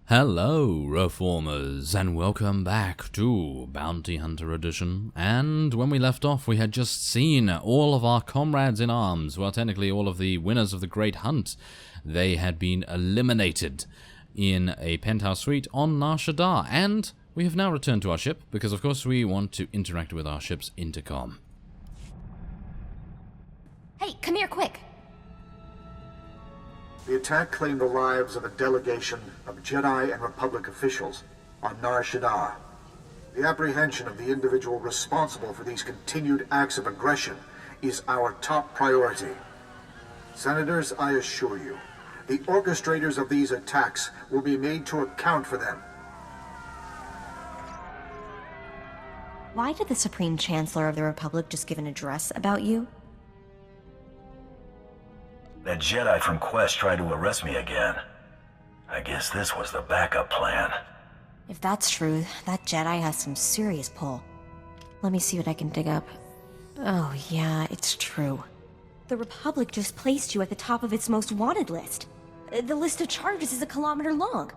Hello, Reformers, and welcome back to Bounty Hunter Edition. And when we left off, we had just seen all of our comrades in arms, well, technically all of the winners of the Great Hunt. They had been eliminated in a penthouse suite on Nar Shaddaa, and we have now returned to our ship, because of course we want to interact with our ship's intercom. Hey, come here quick! The attack claimed the lives of a delegation of Jedi and Republic officials on Nar Shaddaa. The apprehension of the individual responsible for these continued acts of aggression is our top priority. Senators, I assure you, the orchestrators of these attacks will be made to account for them. Why did the Supreme Chancellor of the Republic just give an address about you? That Jedi from Quest tried to arrest me again. I guess this was the backup plan. If that's true, that Jedi has some serious pull. Let me see what I can dig up. Oh yeah, it's true. The Republic just placed you at the top of its most wanted list. The list of charges is a kilometer long.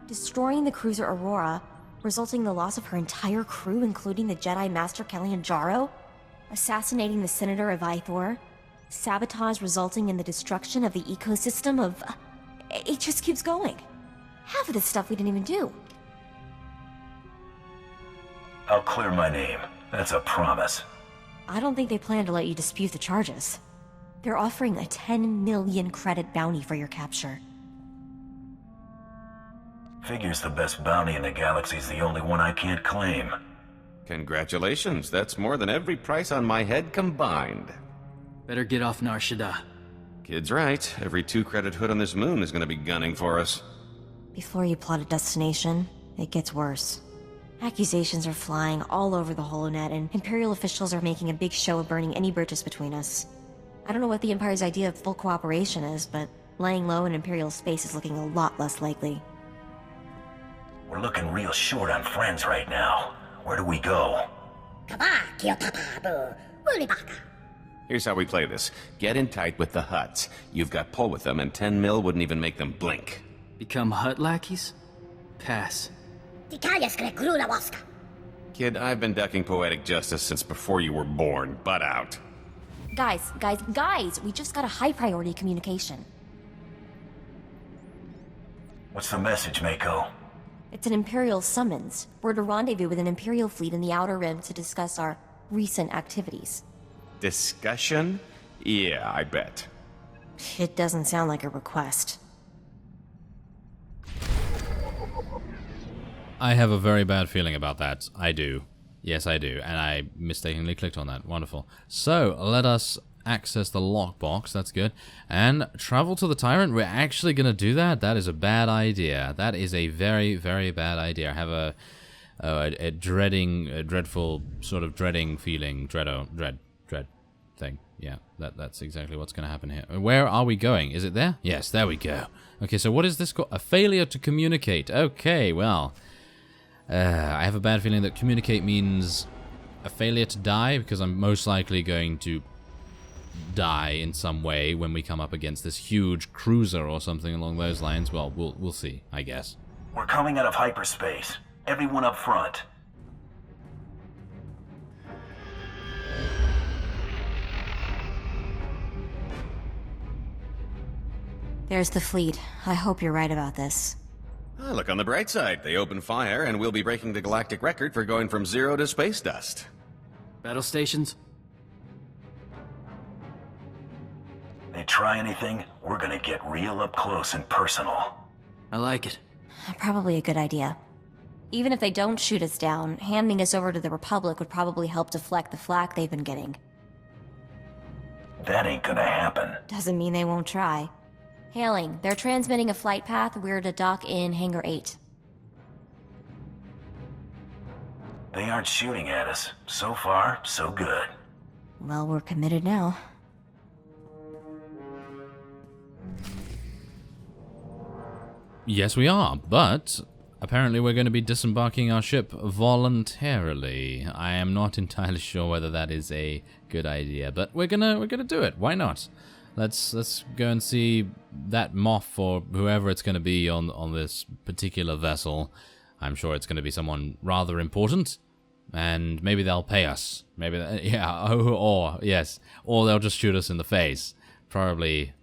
Destroying the cruiser Aurora, resulting in the loss of her entire crew, including the Jedi Master Kellyan Jarrow. Assassinating the Senator of Ithor. Sabotage resulting in the destruction of the ecosystem of... It just keeps going. Half of this stuff we didn't even do. I'll clear my name. That's a promise. I don't think they plan to let you dispute the charges. They're offering a 10 million credit bounty for your capture. Figures the best bounty in the galaxy's the only one I can't claim. Congratulations, that's more than every price on my head combined. Better get off Nar Shaddaa. Kid's right. Every 2-credit hood on this moon is gonna be gunning for us. Before you plot a destination, it gets worse. Accusations are flying all over the HoloNet, and Imperial officials are making a big show of burning any bridges between us. I don't know what the Empire's idea of full cooperation is, but laying low in Imperial space is looking a lot less likely. We're looking real short on friends right now. Where do we go? Here's how we play this. Get in tight with the Hutts. You've got pull with them, and 10 mil wouldn't even make them blink. Become Hutt lackeys? Pass. Kid, I've been ducking poetic justice since before you were born. Butt out. Guys, we just got a high priority communication. What's the message, Mako? It's an Imperial summons. We're to rendezvous with an Imperial fleet in the Outer Rim to discuss our recent activities. Discussion? Yeah, I bet. It doesn't sound like a request. I have a very bad feeling about that. I do. Yes, I do. And I mistakenly clicked on that. Wonderful. So, let us access the lockbox. That's good. And travel to the Tyrant. We're actually going to do that? That is a bad idea. That is a very, very bad idea. I have a dreadful sort of dreading feeling. Dread thing. Yeah, that's exactly what's going to happen here. Where are we going? Is it there? Yes, there we go. Okay, so what is this called? A failure to communicate. Okay, well... I have a bad feeling that communicate means a failure to die, because I'm most likely going to die in some way when we come up against this huge cruiser or something along those lines. Well, we'll see, I guess. We're coming out of hyperspace. Everyone up front. There's the fleet. I hope you're right about this. Look on the bright side. They open fire, and we'll be breaking the galactic record for going from 0 to space dust. Battle stations? They try anything, we're gonna get real up close and personal. I like it. Probably a good idea. Even if they don't shoot us down, handing us over to the Republic would probably help deflect the flak they've been getting. That ain't gonna happen. Doesn't mean they won't try. Hailing, they're transmitting a flight path. We're to dock in Hangar 8. They aren't shooting at us. So far, so good. Well, we're committed now. Yes, we are, but apparently we're going to be disembarking our ship voluntarily. I am not entirely sure whether that is a good idea, but we're gonna do it. Why not? let's go and see that Moff or whoever it's going to be on this particular vessel. I'm sure it's going to be someone rather important, and maybe they'll pay us. Maybe, yeah, or yes, or they'll just shoot us in the face. Probably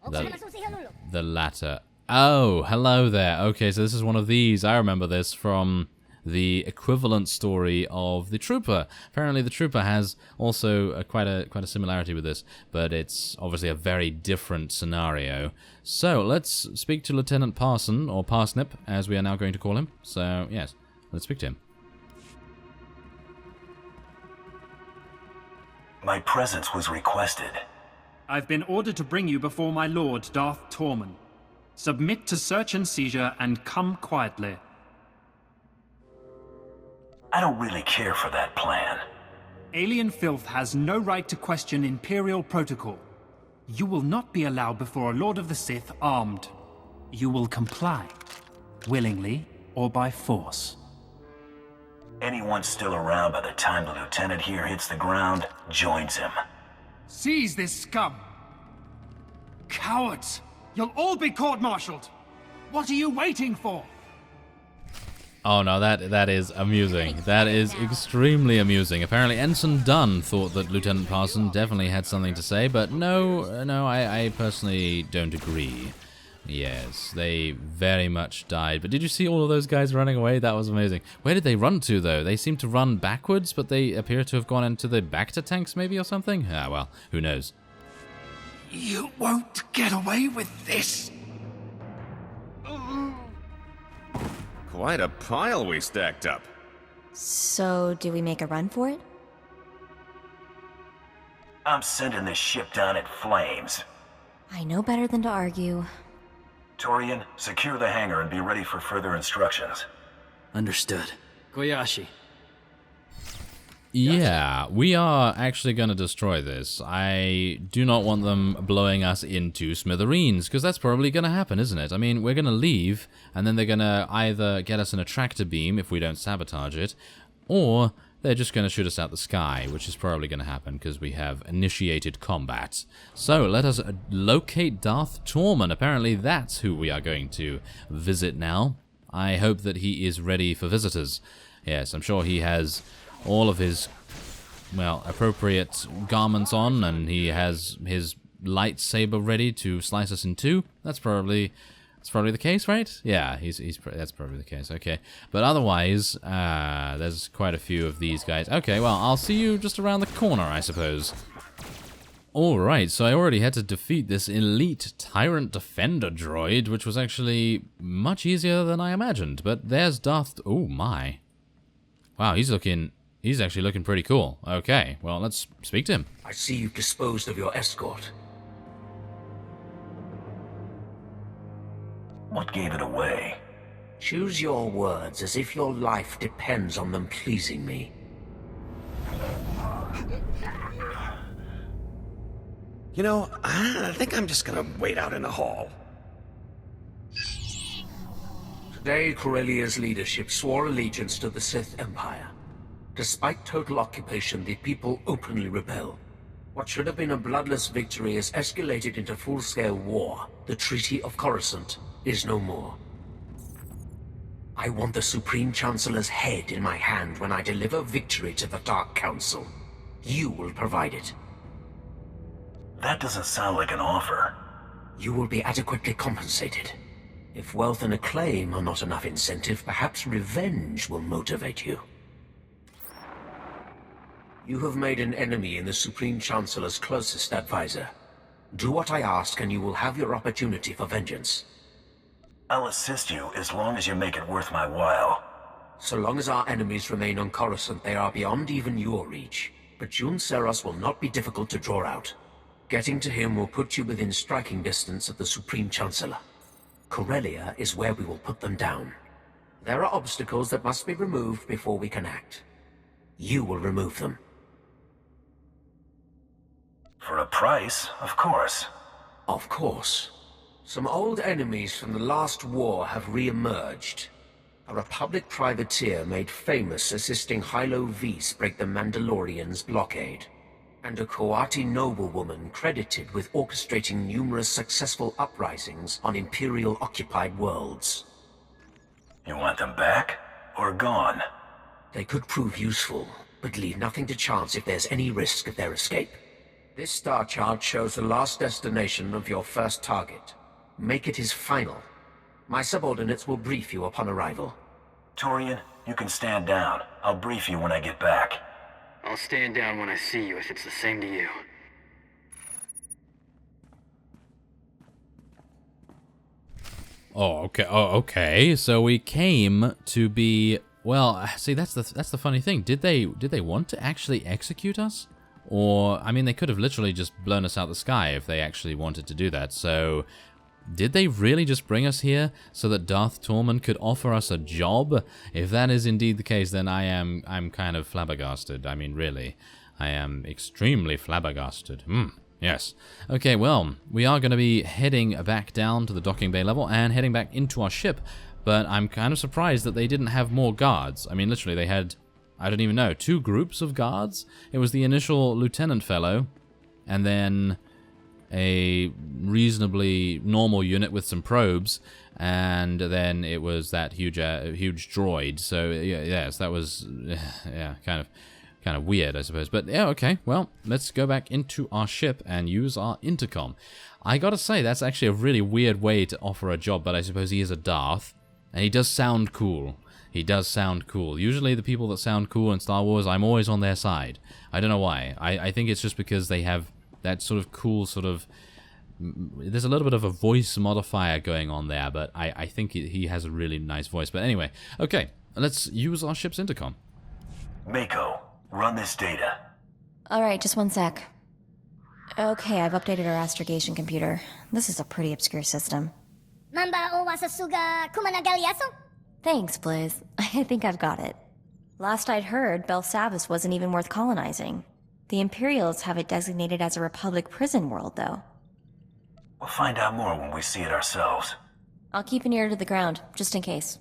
the latter. Oh, hello there. Okay, so this is one of these. I remember this from the equivalent story of the Trooper. Apparently the Trooper has also quite a similarity with this, but it's obviously a very different scenario. So let's speak to Lieutenant Parson, or Parsnip, as we are now going to call him. So yes, let's speak to him. My presence was requested. I've been ordered to bring you before my lord, Darth Tormund. Submit to search and seizure and come quietly. I don't really care for that plan. Alien filth has no right to question Imperial protocol. You will not be allowed before a Lord of the Sith armed. You will comply, willingly or by force. Anyone still around by the time the lieutenant here hits the ground joins him. Seize this scum! Cowards! You'll all be court-martialed! What are you waiting for? Oh no, that is amusing. That is extremely amusing. Apparently Ensign Dunn thought that Lieutenant Parson definitely had something to say, but no, I personally don't agree. Yes, they very much died. But did you see all of those guys running away? That was amazing. Where did they run to, though? They seem to run backwards, but they appear to have gone into the Bacta tanks, maybe, or something? Ah, well, who knows? You won't get away with this! Quite a pile we stacked up. So, do we make a run for it? I'm sending this ship down in flames. I know better than to argue. Torian, secure the hangar and be ready for further instructions. Understood. Koyashi. Yeah, we are actually going to destroy this. I do not want them blowing us into smithereens, because that's probably going to happen, isn't it? I mean, we're going to leave, and then they're going to either get us in a tractor beam if we don't sabotage it, or they're just going to shoot us out the sky, which is probably going to happen because we have initiated combat. So, let us locate Darth Tormund. Apparently that's who we are going to visit now. I hope that he is ready for visitors. Yes, I'm sure he has all of his, well, appropriate garments on, and he has his lightsaber ready to slice us in two. That's probably the case, right? Yeah, that's probably the case. Okay, but otherwise, there's quite a few of these guys. Okay, well, I'll see you just around the corner, I suppose. Alright, so I already had to defeat this elite Tyrant Defender droid, which was actually much easier than I imagined. But there's Darth... Oh, my. Wow, he's actually looking pretty cool. Okay, well, let's speak to him. I see you've disposed of your escort. What gave it away? Choose your words as if your life depends on them pleasing me. You know, I think I'm just gonna wait out in the hall. Today, Corellia's leadership swore allegiance to the Sith Empire. Despite total occupation, the people openly rebel. What should have been a bloodless victory has escalated into full-scale war. The Treaty of Coruscant is no more. I want the Supreme Chancellor's head in my hand when I deliver victory to the Dark Council. You will provide it. That doesn't sound like an offer. You will be adequately compensated. If wealth and acclaim are not enough incentive, perhaps revenge will motivate you. You have made an enemy in the Supreme Chancellor's closest advisor. Do what I ask and you will have your opportunity for vengeance. I'll assist you as long as you make it worth my while. So long as our enemies remain on Coruscant, they are beyond even your reach. But Jun Seros will not be difficult to draw out. Getting to him will put you within striking distance of the Supreme Chancellor. Corellia is where we will put them down. There are obstacles that must be removed before we can act. You will remove them. For a price, of course. Of course. Some old enemies from the last war have re-emerged. A Republic privateer made famous assisting Hylo Vs break the Mandalorians' blockade. and a Coati noblewoman credited with orchestrating numerous successful uprisings on Imperial-occupied worlds. You want them back? Or gone? They could prove useful, but leave nothing to chance if there's any risk of their escape. This star chart shows the last destination of your first target. Make it his final. My subordinates will brief you upon arrival. Torian, you can stand down. I'll brief you when I get back. I'll stand down when I see you if it's the same to you. Oh, okay. Oh, okay. So we came to be... Well, see, that's the funny thing. Did they want to actually execute us? Or, I mean, they could have literally just blown us out the sky if they actually wanted to do that. So, did they really just bring us here so that Darth Tormund could offer us a job? If that is indeed the case, then I'm kind of flabbergasted. I mean, really. I am extremely flabbergasted. Yes. Okay, well, we are going to be heading back down to the docking bay level and heading back into our ship. But I'm kind of surprised that they didn't have more guards. I mean, literally, they had, I don't even know, 2 groups of guards? It was the initial lieutenant fellow, and then a reasonably normal unit with some probes, and then it was that huge droid. So, yeah, yes, that was, yeah, kind of weird, I suppose. But, yeah, okay, well, let's go back into our ship and use our intercom. I gotta say, that's actually a really weird way to offer a job, but I suppose he is a Darth. And he does sound cool. He does sound cool. Usually the people that sound cool in Star Wars, I'm always on their side. I don't know why. I think it's just because they have that sort of cool sort of... There's a little bit of a voice modifier going on there, but I think he has a really nice voice. But anyway, okay, let's use our ship's intercom. Mako, run this data. Alright, just one sec. Okay, I've updated our astrogation computer. This is a pretty obscure system. Thanks, Blizz. I think I've got it. Last I'd heard, Belsavis wasn't even worth colonizing. The Imperials have it designated as a Republic prison world, though. We'll find out more when we see it ourselves. I'll keep an ear to the ground, just in case.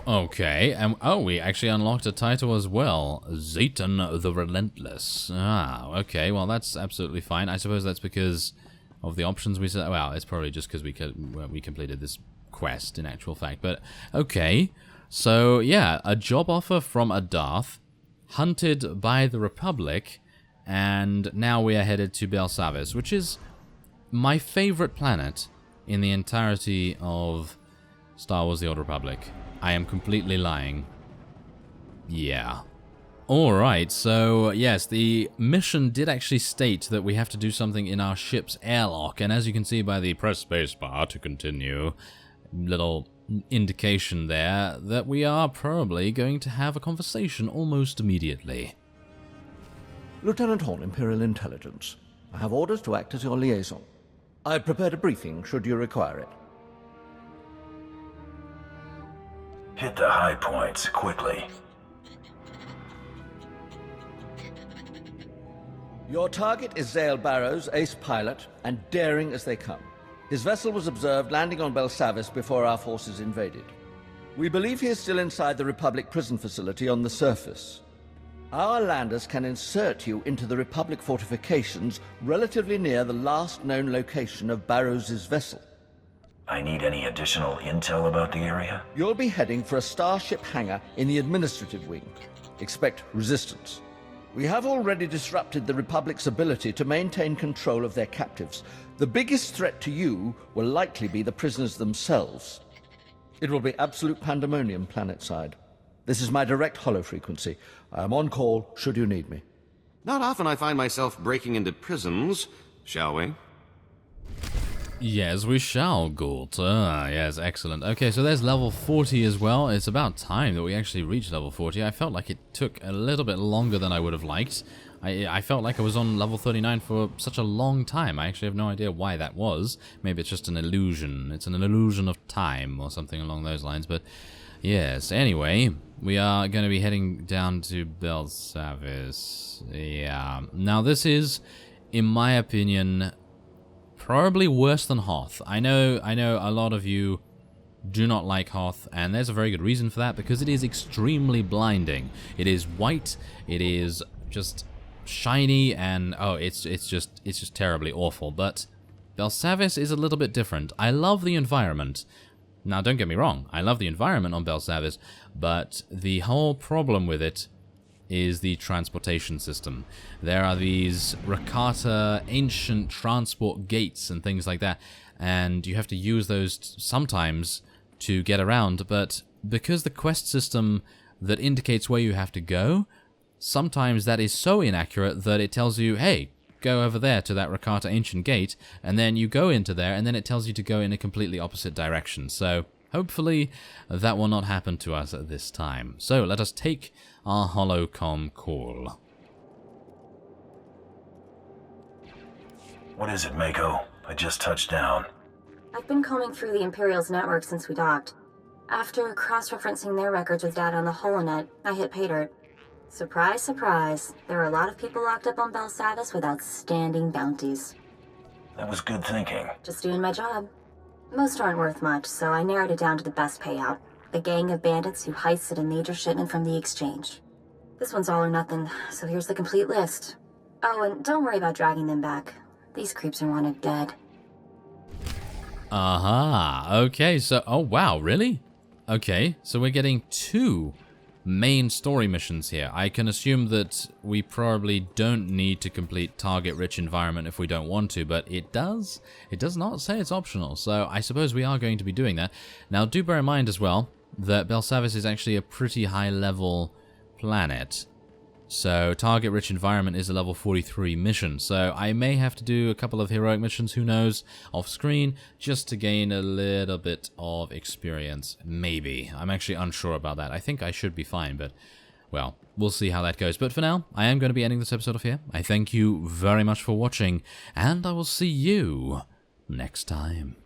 Okay, and oh, we actually unlocked a title as well. Zayton the Relentless. Ah, okay, well that's absolutely fine. I suppose that's because of the options we set. Well, it's probably just because we completed this quest in actual fact. But okay, so yeah, a job offer from a Darth, hunted by the Republic, and now we are headed to Belsavis, which is my favorite planet in the entirety of Star Wars: The Old Republic. I am completely lying. Yeah. Alright, so yes, the mission did actually state that we have to do something in our ship's airlock, and as you can see by the press spacebar to continue, little indication there that we are probably going to have a conversation almost immediately. Lieutenant Hall, Imperial Intelligence. I have orders to act as your liaison. I've prepared a briefing should you require it. Hit the high points, quickly. Your target is Zale Barrows, ace pilot, and daring as they come. His vessel was observed landing on Belsavis before our forces invaded. We believe he is still inside the Republic prison facility on the surface. Our landers can insert you into the Republic fortifications relatively near the last known location of Barrows' vessel. I need any additional intel about the area? You'll be heading for a starship hangar in the administrative wing. Expect resistance. We have already disrupted the Republic's ability to maintain control of their captives. The biggest threat to you will likely be the prisoners themselves. It will be absolute pandemonium planetside. This is my direct holo frequency. I am on call should you need me. Not often I find myself breaking into prisons, shall we? Yes, we shall, Gort. Yes, excellent. Okay, so there's level 40 as well. It's about time that we actually reached level 40. I felt like it took a little bit longer than I would have liked. I felt like I was on level 39 for such a long time. I actually have no idea why that was. Maybe it's just an illusion. It's an illusion of time or something along those lines. But yes, anyway, we are going to be heading down to Belsavis. Yeah. Now this is, in my opinion, probably worse than Hoth. I know a lot of you do not like Hoth, and there's a very good reason for that, because it is extremely blinding. It is white, it is just shiny, and oh, it's just terribly awful. But Belsavis is a little bit different. I love the environment. Now, don't get me wrong, I love the environment on Belsavis, but the whole problem with it is the transportation system. There are these Rakata ancient transport gates and things like that, and you have to use those sometimes to get around, but because the quest system that indicates where you have to go, sometimes that is so inaccurate that it tells you, hey, go over there to that Rakata ancient gate, and then you go into there, and then it tells you to go in a completely opposite direction. So hopefully that will not happen to us at this time. So let us take our holocom call. What is it, Mako? I just touched down. I've been combing through the Imperial's network since we docked. After cross-referencing their records with data on the holonet, I hit pay dirt. Surprise, surprise. There are a lot of people locked up on Belsavis with outstanding bounties. That was good thinking. Just doing my job. Most aren't worth much, so I narrowed it down to the best payout. A gang of bandits who heisted a major shipment from the exchange. This one's all or nothing, so here's the complete list. Oh, and don't worry about dragging them back. These creeps are wanted dead. Aha, okay, so, oh wow, really? Okay, so we're getting 2 main story missions here. I can assume that we probably don't need to complete target-rich environment if we don't want to, but it does not say it's optional, so I suppose we are going to be doing that. Now, do bear in mind as well that Belsavis is actually a pretty high-level planet, so target-rich environment is a level 43 mission, so I may have to do a couple of heroic missions, who knows, off-screen, just to gain a little bit of experience, maybe. I'm actually unsure about that. I think I should be fine, but, well, we'll see how that goes. But for now, I am going to be ending this episode off here. I thank you very much for watching, and I will see you next time.